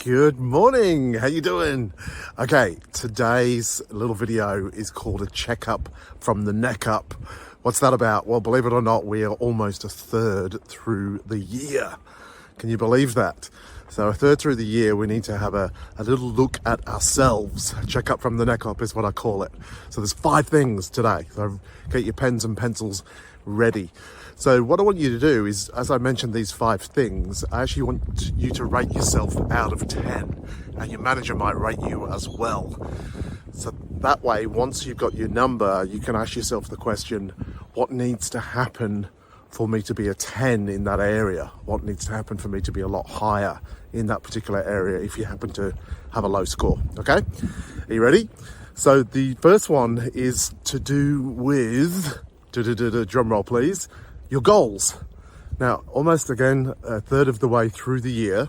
Good morning. How you doing? Okay, today's little video is called a checkup from the neck up. What's that about? Well, believe it or not, we are almost a third through the year. Can you believe that? So a third through the year, we need to have a little look at ourselves. Check up from the neck up is what I call it. So there's 5 things today. So get your pens and pencils ready. So what I want you to do is, as I mentioned these 5 things, I actually want you to rate yourself out of 10, and your manager might rate you as well. So that way, once you've got your number, you can ask yourself the question, what needs to happen for me to be a 10 in that area? What needs to happen for me to be a lot higher in that particular area if you happen to have a low score? Okay, are you ready? So the first one is to do with, drum roll please, your goals. Now, almost again, a third of the way through the year.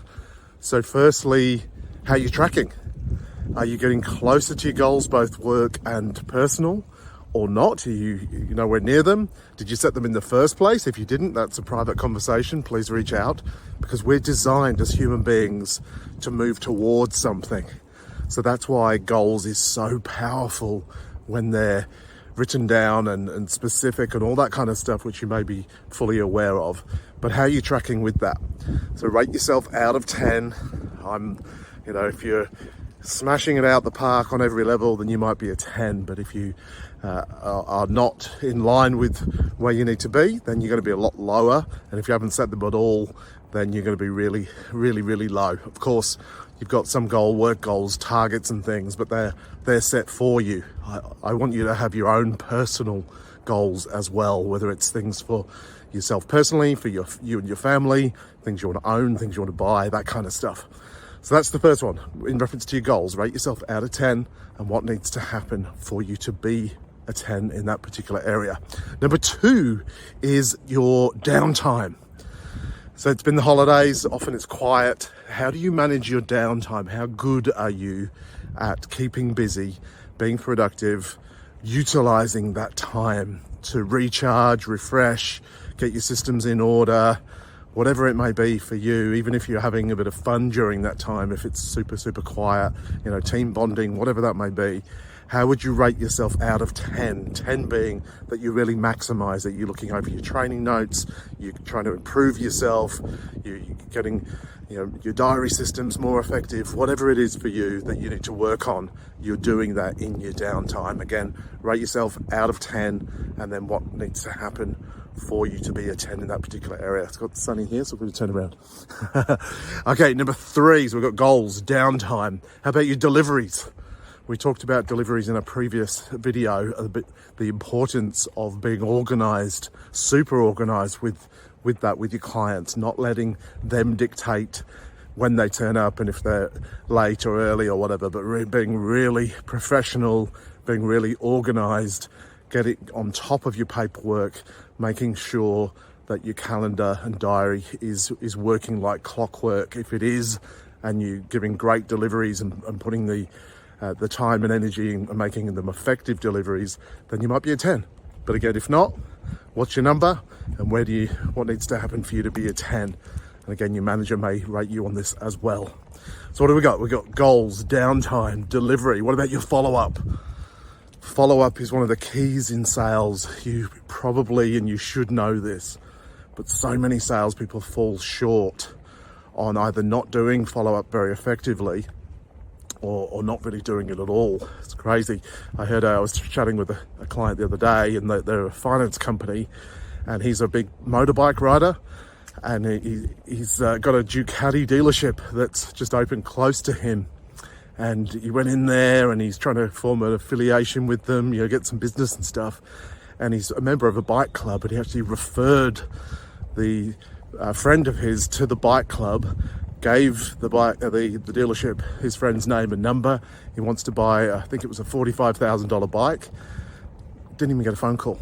So firstly, how are you tracking? Are you getting closer to your goals, both work and personal, or not? Are you nowhere near them? Did you set them in the first place? If you didn't, that's a private conversation. Please reach out, because we're designed as human beings to move towards something. So that's why goals is so powerful when they're written down and specific and all that kind of stuff, which you may be fully aware of. But how are you tracking with that? So rate yourself out of 10. If you're smashing it out the park on every level, then you might be a 10. But if you are not in line with where you need to be, then you're going to be a lot lower. And if you haven't set them at all, then you're going to be really, really, really low. Of course, you've got some work goals, targets and things, but they're set for you. I want you to have your own personal goals as well, whether it's things for yourself personally, for you and your family, things you want to own, things you want to buy, that kind of stuff. So that's the first one. In reference to your goals, rate yourself out of 10 and what needs to happen for you to be a 10 in that particular area. Number 2 is your downtime. So it's been the holidays, often it's quiet. How do you manage your downtime? How good are you at keeping busy, being productive, utilizing that time to recharge, refresh, get your systems in order, whatever it may be for you, even if you're having a bit of fun during that time, if it's super, super quiet, team bonding, whatever that may be. How would you rate yourself out of 10? 10 being that you really maximize it. You're looking over your training notes, you're trying to improve yourself, you're getting your diary systems more effective, whatever it is for you that you need to work on, you're doing that in your downtime. Again, rate yourself out of 10, and then what needs to happen for you to be a 10 in that particular area. It's got the sun in here, so we're going to turn around. Okay, number 3, so we've got goals, downtime. How about your deliveries? We talked about deliveries in a previous video, the importance of being organized, super organized with your clients, not letting them dictate when they turn up and if they're late or early or whatever, but being really professional, being really organized, getting on top of your paperwork, making sure that your calendar and diary is working like clockwork. If it is, and you're giving great deliveries and putting the time and energy and making them effective deliveries, then you might be a 10. But again, if not, what's your number and what needs to happen for you to be a 10? And again, your manager may rate you on this as well. So what do we got? We've got goals, downtime, delivery. What about your follow-up? Follow-up is one of the keys in sales. You probably, and you should know this, but so many salespeople fall short on either not doing follow-up very effectively or not really doing it at all. It's crazy. I was chatting with a client the other day, and they're a finance company, and he's a big motorbike rider, and he's got a Ducati dealership that's just opened close to him. And he went in there and he's trying to form an affiliation with them, get some business and stuff. And he's a member of a bike club, and he actually referred the friend of his to the bike club, gave the dealership his friend's name and number. He wants to buy, I think it was a $45,000 bike. Didn't even get a phone call.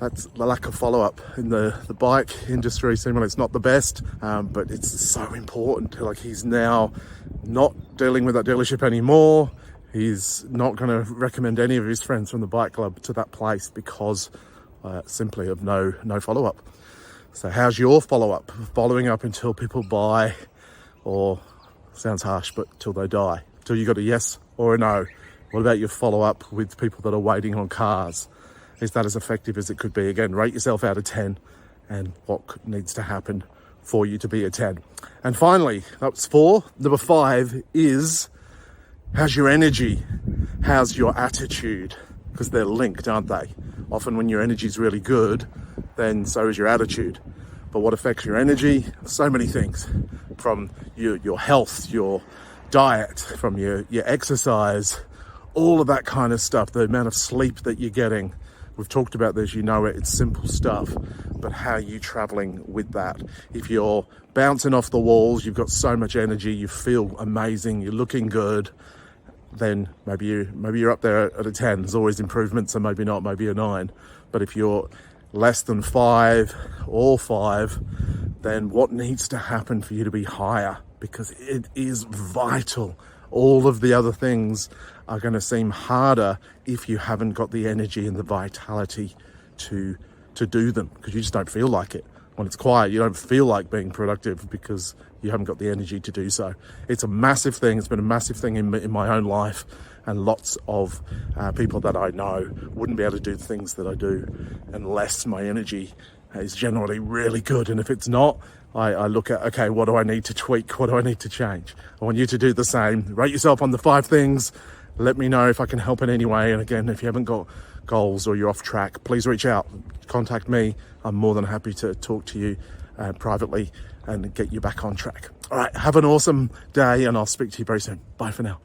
That's the lack of follow-up in the bike industry. Seemingly it's not the best, but it's so important. Like, he's now not dealing with that dealership anymore. He's not going to recommend any of his friends from the bike club to that place because simply of no follow-up. So how's your follow-up? Following up until people buy, or Sounds harsh, but till they die. Till you got a yes or a no. What about your follow-up with people that are waiting on cars? Is that as effective as it could be? Again, rate yourself out of 10 and what needs to happen for you to be a 10. And finally, that was 4. Number 5 is, how's your energy? How's your attitude? Because they're linked, aren't they? Often when your energy is really good, then so is your attitude. But what affects your energy? So many things. From your health, your diet, from your exercise, all of that kind of stuff, the amount of sleep that you're getting. We've talked about this, you know it, it's simple stuff, but how are you traveling with that? If you're bouncing off the walls, you've got so much energy, you feel amazing, you're looking good, then maybe you're up there at a 10. There's always improvements, so maybe not, maybe a 9. But if you're less than 5 or 5, then what needs to happen for you to be higher? Because it is vital. All of the other things are going to seem harder if you haven't got the energy and the vitality to do them, because you just don't feel like it. When it's quiet, you don't feel like being productive because you haven't got the energy to do so. It's a massive thing. It's been a massive thing in my own life, and lots of people that I know wouldn't be able to do the things that I do unless my energy is generally really good. And if it's not, I look at, okay, what do I need to tweak? What do I need to change? I want you to do the same. Rate yourself on the 5 things. Let me know if I can help in any way. And again, if you haven't got goals or you're off track, please reach out, contact me. I'm more than happy to talk to you privately and get you back on track. All right, have an awesome day, and I'll speak to you very soon. Bye for now.